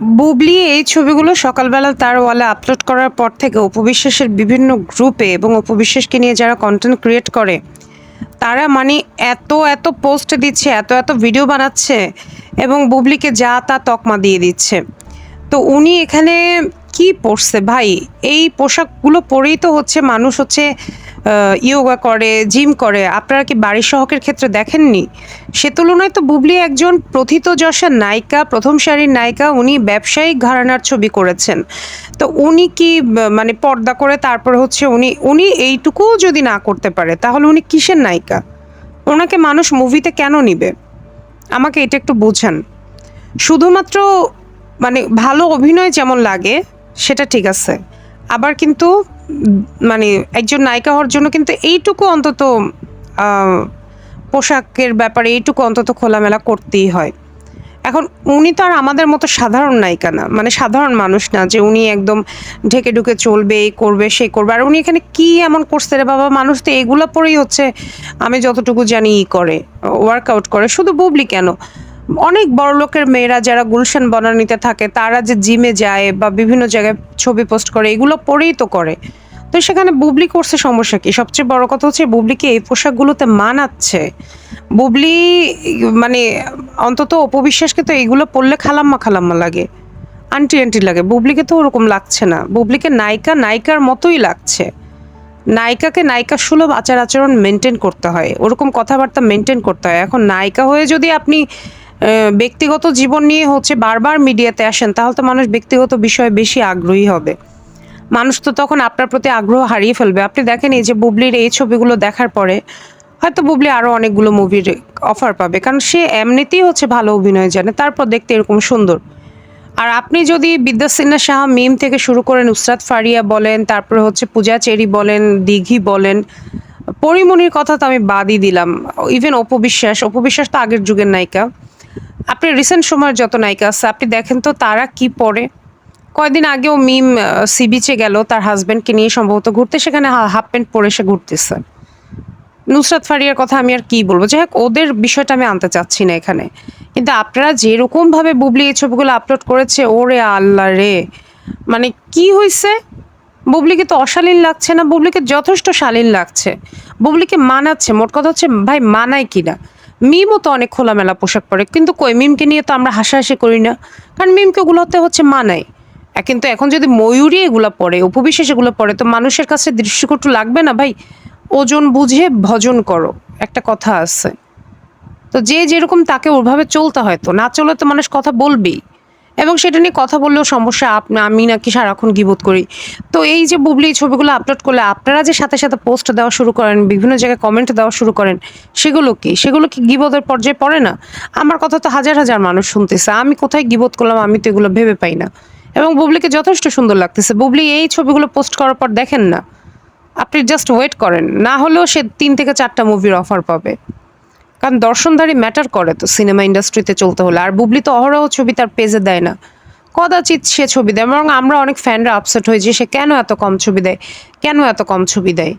বুবলি এই ছবিগুলো সকালবেলা তার ওয়ালে আপলোড করার পর থেকে অপু বিশ্বাসের বিভিন্ন গ্রুপে এবং অপু বিশ্বাসকে নিয়ে যারা কন্টেন্ট ক্রিয়েট করে তারা মানে এত এত পোস্ট দিচ্ছে, এত এত ভিডিও বানাচ্ছে এবং বুবলিকে যা তা তকমা দিয়ে দিচ্ছে। তো উনি এখানে কি পরছে ভাই? এই পোশাকগুলো পরেই তো হচ্ছে মানুষ হচ্ছে ইয়োগা করে, জিম করে। আপনারা কি বাড়ির শহরের ক্ষেত্রে দেখেননি? সে তুলনায় তো বুবলি একজন প্রথিতযশা নায়িকা, প্রথম সারির নায়িকা। উনি ব্যবসায়িক ঘরানার ছবি করেছেন। তো উনি কি মানে পর্দা করে তারপরে হচ্ছে উনি উনি এইটুকুও যদি না করতে পারে তাহলে উনি কিসের নায়িকা? ওনাকে মানুষ মুভিতে কেন নিবে? আমাকে এটা একটু বোঝান। শুধুমাত্র মানে ভালো অভিনয় যেমন লাগে সেটা ঠিক আছে। আবার কিন্তু মানে একজন নায়িকা হওয়ার জন্য কিন্তু এইটুকু অন্তত আ পোশাকের ব্যাপারে এইটুকু অন্তত খোলামেলা করতেই হয়। এখন উনি তো আর আমাদের মতো সাধারণ নায়িকা না। মানে সাধারণ মানুষ না যে উনি একদম ঢেকে ঢুকে চলবে, এই করবে, সেই করবে। আর উনি এখানে কি এমন করছে রে বাবা? মানুষ তো এগুলা পরেই হচ্ছে আমি যতটুকু জানি করে, ওয়ার্কআউট করে। শুধু বুবলি কেন? অনেক বড়লোকের মেয়েরা যারা গুলশান বনানীতে থাকে তারা যে জিমে যায় বা বিভিন্ন জায়গায় ছবি পোস্ট করে এগুলো পরেই তো করে। তো সেখানে বুবলি করছে সমস্যা কি? সবচেয়ে বড় কথা হচ্ছে বুবলিকে এই পোশাকগুলোতে মানাচ্ছে। বুবলি মানে অন্তত অপু বিশ্বাসকে তো এগুলো পড়লে খালাম্মা, খালাম্মা লাগে। আন্টি, আন্টি লাগে। বুবলিকে তো ওরকম লাগছে না। বুবলিকে নায়িকা, নায়িকার মতোই লাগছে। নায়িকাকে নায়িকা সুলভ আচার-আচরণ মেইনটেইন করতে হয়। ওরকম কথাবার্তা মেইনটেইন করতে হয়। এখন নায়িকা হয়ে যদি আপনি ব্যক্তিগত জীবন নিয়ে হচ্ছে বারবার মিডিয়াতে আসেন তাহলে তো মানুষ ব্যক্তিগত বিষয়ে বেশি আগ্রহী হবে। মানুষ তো তখন আপনার প্রতি আগ্রহ হারিয়ে ফেলবে। আপনি দেখেন এই যে বুবলির এই ছবিগুলো দেখার পরে হয়তো বুবলি আরো অনেকগুলো মুভির অফার পাবে। কারণ সে এমনিতেই হচ্ছে ভালো অভিনয় জানে। তারপর দেখতে এরকম সুন্দর। আর আপনি যদি বিদ্যা সিনহা সাহা মিম থেকে শুরু করে নুসরাত ফারিয়া বলেন, তারপরে হচ্ছে পূজা চেরি বলেন, দিঘি বলেন, পরীমনির কথা তো আমি বাদই দিলাম। ইভেন অপু বিশ্বাস তো আগের যুগের নায়িকা। আপনি রিসেন্ট সময়ের যত নায়িকা আছে আপনি দেখেন তো তারা কি পরে? কয়দিন আগেও মিম সি বিচে গেল তার হাসব্যান্ডকে নিয়ে সম্ভবত ঘুরতে, সেখানে হাফ প্যান্ট পরে সে ঘুরতেছে। নুসরাত ফারিয়ার কথা আমি আর কি বলবো? যাই হোক ওদের বিষয়টা আমি আনতে চাচ্ছি না এখানে। কিন্তু আপনারা যেরকমভাবে বুবলি এই ছবিগুলো আপলোড করেছে ওরে আল্লাহ রে! মানে কি হইছে? বুবলিকে তো অশালীন লাগছে না, বুবলিকে যথেষ্ট শালীন লাগছে। বুবলিকে মানাচ্ছে। মোট কথা হচ্ছে ভাই মানায় কিনা? মিমও তো অনেক খোলামেলা পোশাক পরে। কিন্তু কই মিমকে নিয়ে তো আমরা হাসাহাসি করি না। কারণ মিমকে ওগুলোতে হচ্ছে মানায়। কিন্তু এখন যদি ময়ূরী এগুলা পরে, অপু বিশ্বাস এগুলো পরে তো মানুষের কাছে দৃষ্টিকটু লাগবে না ভাই? ওজন বুঝে ভজন করো। একটা কথা আছে। তো যে যেরকম তাকে ওভাবে চলতে হয় তো। না চললে তো মানুষ কথা বলবেই। এবং সেটা নিয়ে কথা বললেও সমস্যা আমি নাকি সারাক্ষণ গীবত করি। তো এই যে বুবলি এই ছবিগুলো আপলোড করলে আপনারা যে সাথে, সাথে পোস্ট দেওয়া শুরু করেন, বিভিন্ন জায়গায় কমেন্ট দেওয়া শুরু করেন, সেগুলো কি? সেগুলো কি গীবতের পর্যায়ে পড়ে না? আমার কথা তো হাজার, হাজার মানুষ শুনতেছে। আমি কোথায় গীবত করলাম আমি তো এগুলো ভেবে পাই না। এবং বুবলিকে যথেষ্ট সুন্দর লাগতেছে। বুবলি এই ছবিগুলো পোস্ট করার পর দেখেন না। আপনি জাস্ট ওয়েট করেন। না হলেও সে ৩ থেকে ৪ টা মুভির অফার পাবে। কারণ দর্শনধারী ম্যাটার করে তো সিনেমা ইন্ডাস্ট্রিতে চলতে হলে। আর বুবলি তো অহরহ ছবি তার পেজে দেয় না। কদাচিৎ সে ছবি দেয়। বরং আমরা অনেক ফ্যানরা আপসেট হই যে সে কেন এত কম ছবি দেয়? কেন এত কম ছবি দেয়?